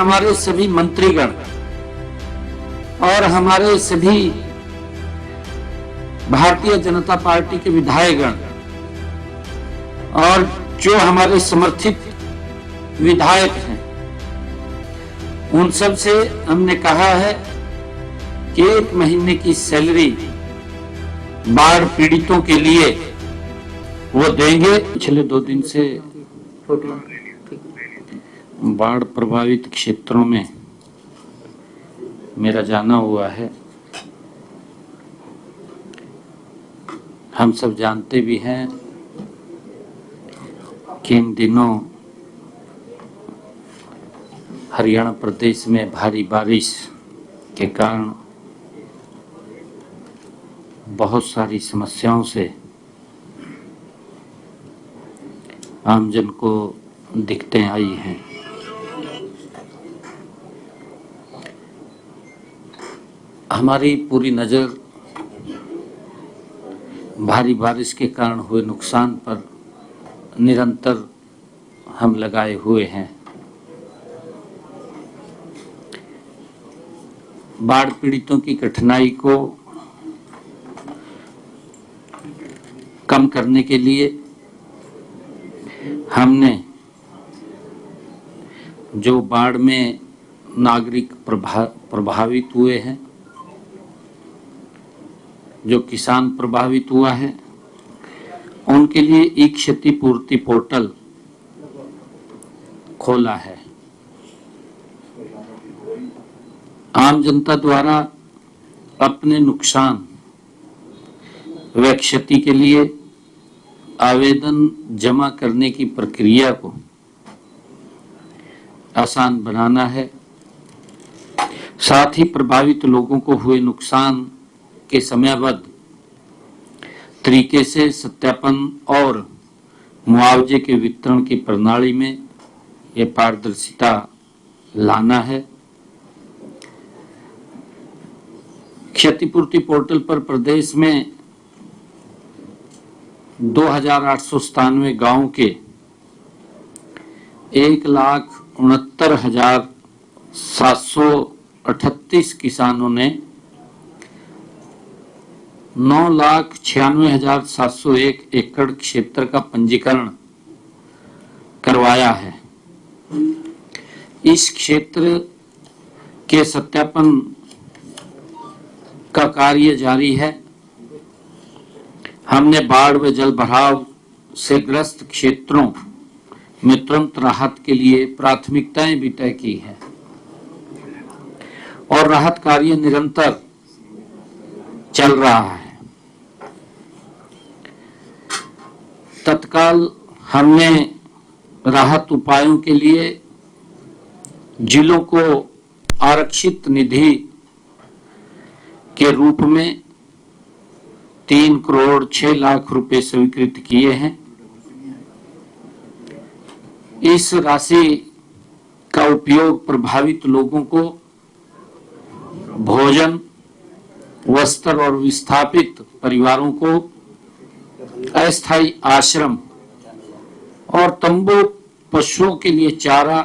हमारे सभी मंत्रीगण और हमारे सभी भारतीय जनता पार्टी के विधायकगण और जो हमारे समर्थित विधायक हैं, उन सब से हमने कहा है कि 1 महीने की सैलरी बाढ़ पीड़ितों के लिए वो देंगे। पिछले 2 दिन से बाढ़ प्रभावित क्षेत्रों में मेरा जाना हुआ है। हम सब जानते भी हैं कि इन दिनों हरियाणा प्रदेश में भारी बारिश के कारण बहुत सारी समस्याओं से आमजन को दिक्कतें आई हैं। हमारी पूरी नजर भारी बारिश के कारण हुए नुकसान पर निरंतर हम लगाए हुए हैं। बाढ़ पीड़ितों की कठिनाई को कम करने के लिए हमने जो बाढ़ में नागरिक प्रभावित हुए हैं, जो किसान प्रभावित हुआ है, उनके लिए एक क्षतिपूर्ति पोर्टल खोला है। आम जनता द्वारा अपने नुकसान व क्षति के लिए आवेदन जमा करने की प्रक्रिया को आसान बनाना है। साथ ही प्रभावित लोगों को हुए नुकसान के समयबद्ध तरीके से सत्यापन और मुआवजे के वितरण की प्रणाली में यह पारदर्शिता लाना है। क्षतिपूर्ति पोर्टल पर प्रदेश में 2897 गांवों के 1,69,738 किसानों ने 9,96,701 एकड़ क्षेत्र का पंजीकरण करवाया है। इस क्षेत्र के सत्यापन का कार्य जारी है। हमने बाढ़ व जल भराव से ग्रस्त क्षेत्रों में तुरंत राहत के लिए प्राथमिकताएं भी तय की है और राहत कार्य निरंतर चल रहा है। तत्काल हमने राहत उपायों के लिए जिलों को आरक्षित निधि के रूप में 3 करोड़ 6 लाख रुपए स्वीकृत किए हैं। इस राशि का उपयोग प्रभावित लोगों को भोजन, वस्त्र और विस्थापित परिवारों को अस्थायी आश्रम और तंबू, पशुओं के लिए चारा,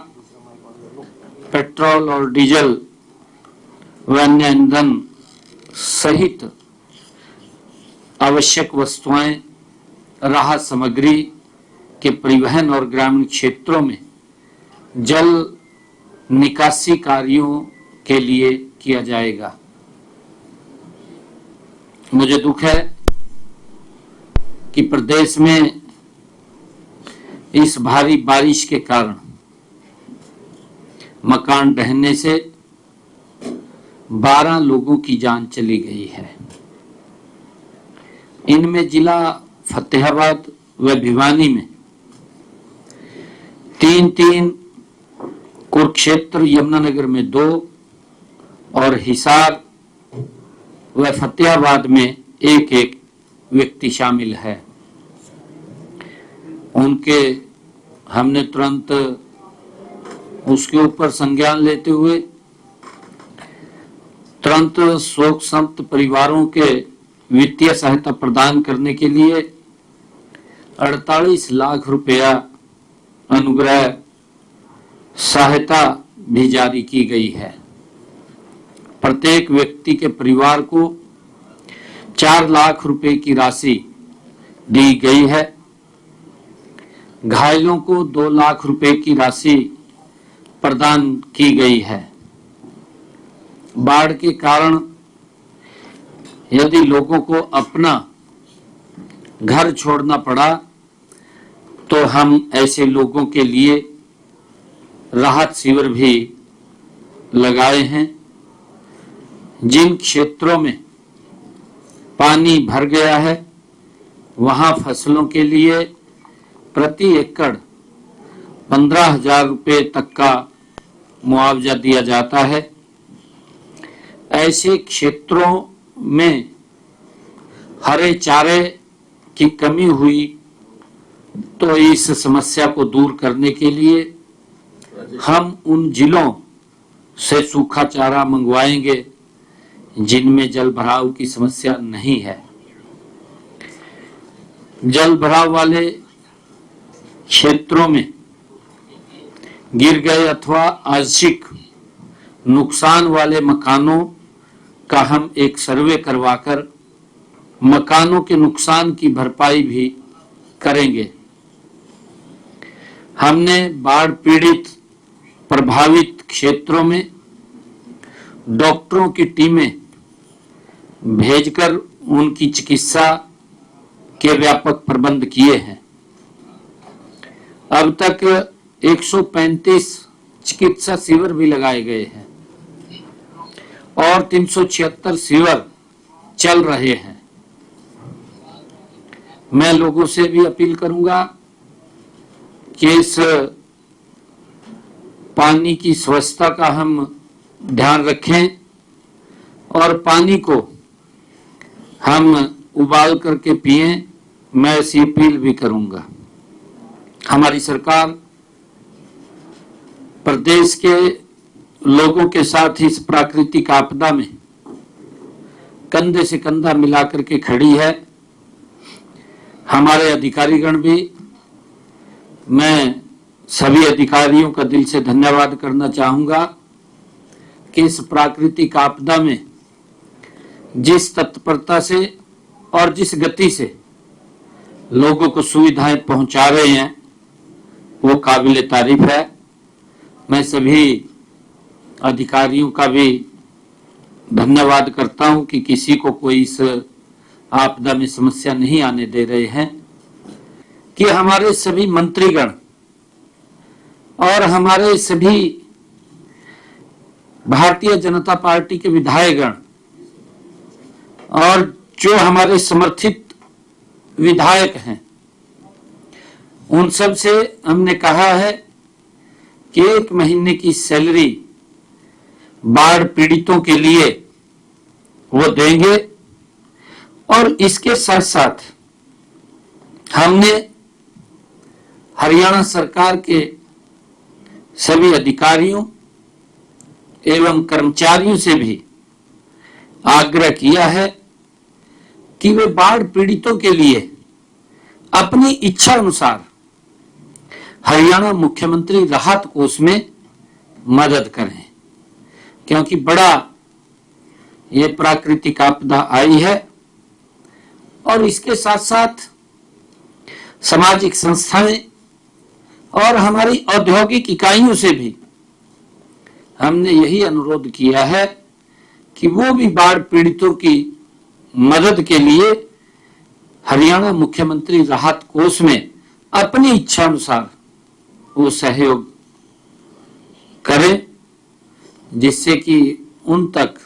पेट्रोल और डीजल व अन्य ईंधन सहित आवश्यक वस्तुएं, राहत सामग्री के परिवहन और ग्रामीण क्षेत्रों में जल निकासी कार्यों के लिए किया जाएगा। मुझे दुख है कि प्रदेश में इस भारी बारिश के कारण मकान ढहने से 12 लोगों की जान चली गई है। इनमें जिला फतेहाबाद व भिवानी में 3, कुरुक्षेत्र यमुनानगर में 2 और हिसार व फतेहाबाद में 1 व्यक्ति शामिल है। उनके हमने तुरंत उसके ऊपर संज्ञान लेते हुए तुरंत शोक संतप्त परिवारों के वित्तीय सहायता प्रदान करने के लिए 48 लाख रुपया अनुग्रह सहायता भी जारी की गई है। प्रत्येक व्यक्ति के परिवार को 4 लाख रुपए की राशि दी गई है। घायलों को 2 लाख रुपए की राशि प्रदान की गई है। बाढ़ के कारण यदि लोगों को अपना घर छोड़ना पड़ा तो हम ऐसे लोगों के लिए राहत शिविर भी लगाए हैं। जिन क्षेत्रों में पानी भर गया है वहां फसलों के लिए प्रति एकड़ 15,000 रुपए तक का मुआवजा दिया जाता है। ऐसे क्षेत्रों में हरे चारे की कमी हुई तो इस समस्या को दूर करने के लिए हम उन जिलों से सूखा चारा मंगवाएंगे जिनमें जल भराव की समस्या नहीं है। जल भराव वाले क्षेत्रों में गिर गए अथवा आंशिक नुकसान वाले मकानों का हम एक सर्वे करवाकर मकानों के नुकसान की भरपाई भी करेंगे। हमने बाढ़ पीड़ित प्रभावित क्षेत्रों में डॉक्टरों की टीमें भेजकर उनकी चिकित्सा के व्यापक प्रबंध किए हैं। अब तक 135 चिकित्सा शिविर भी लगाए गए हैं और 376 शिविर चल रहे हैं। मैं लोगों से भी अपील करूंगा कि इस पानी की स्वच्छता का हम ध्यान रखें और पानी को हम उबाल करके पिएं। मैं ऐसी अपील भी करूंगा। हमारी सरकार प्रदेश के लोगों के साथ इस प्राकृतिक आपदा में कंधे से कंधा मिलाकर के खड़ी है। हमारे अधिकारीगण भी, मैं सभी अधिकारियों का दिल से धन्यवाद करना चाहूंगा कि इस प्राकृतिक आपदा में जिस तत्परता से और जिस गति से लोगों को सुविधाएं पहुंचा रहे हैं वो काबिले तारीफ है। मैं सभी अधिकारियों का भी धन्यवाद करता हूं कि किसी को कोई इस आपदा में समस्या नहीं आने दे रहे हैं। कि हमारे सभी मंत्रीगण और हमारे सभी भारतीय जनता पार्टी के विधायकगण और जो हमारे समर्थित विधायक हैं उन सब से हमने कहा है कि 1 महीने की सैलरी बाढ़ पीड़ितों के लिए वो देंगे। और इसके साथ साथ हमने हरियाणा सरकार के सभी अधिकारियों एवं कर्मचारियों से भी आग्रह किया है कि वे बाढ़ पीड़ितों के लिए अपनी इच्छा अनुसार हरियाणा मुख्यमंत्री राहत कोष में मदद करें, क्योंकि बड़ा ये प्राकृतिक आपदा आई है। और इसके साथ साथ सामाजिक संस्थाएं और हमारी औद्योगिक इकाइयों से भी हमने यही अनुरोध किया है कि वो भी बाढ़ पीड़ितों की मदद के लिए हरियाणा मुख्यमंत्री राहत कोष में अपनी इच्छा अनुसार वो सहयोग करें, जिससे कि उन तक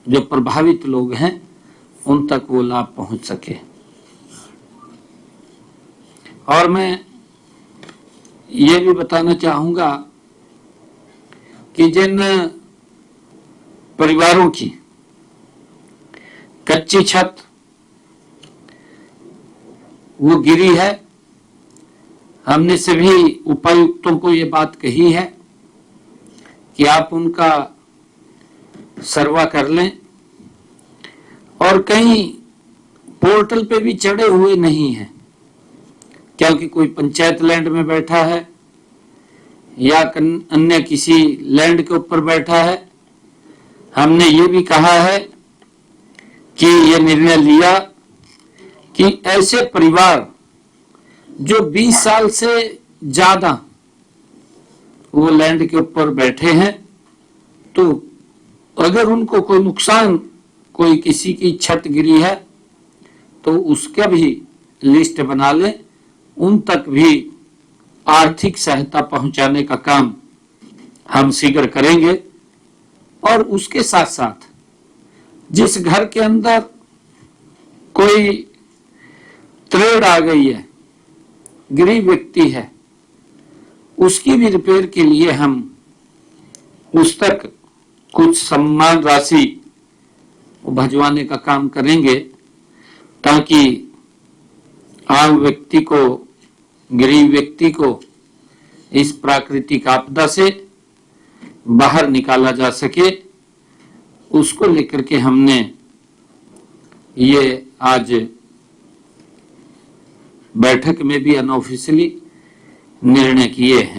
जो प्रभावित लोग हैं उन तक वो लाभ पहुंच सके। और मैं ये भी बताना चाहूंगा कि जिन परिवारों की कच्ची छत वो गिरी है, हमने सभी उपायुक्तों को ये बात कही है कि आप उनका सर्वा कर लें। और कहीं पोर्टल पे भी चढ़े हुए नहीं हैं, क्योंकि कोई पंचायत लैंड में बैठा है या अन्य किसी लैंड के ऊपर बैठा है। हमने ये भी कहा है कि ये निर्णय लिया कि ऐसे परिवार जो 20 साल से ज्यादा वो लैंड के ऊपर बैठे हैं, तो अगर उनको कोई नुकसान, कोई किसी की छत गिरी है तो उसका भी लिस्ट बना ले, उन तक भी आर्थिक सहायता पहुंचाने का काम हम शीघ्र करेंगे। और उसके साथ साथ जिस घर के अंदर कोई त्रेड़ आ गई है, गरीब व्यक्ति है, उसकी भी रिपेयर के लिए हम उस तक कुछ सम्मान राशि भिजवाने का काम करेंगे, ताकि आम व्यक्ति को, गरीब व्यक्ति को इस प्राकृतिक आपदा से बाहर निकाला जा सके। उसको लेकर के हमने ये आज बैठक में भी अनऑफिशियली निर्णय किए हैं।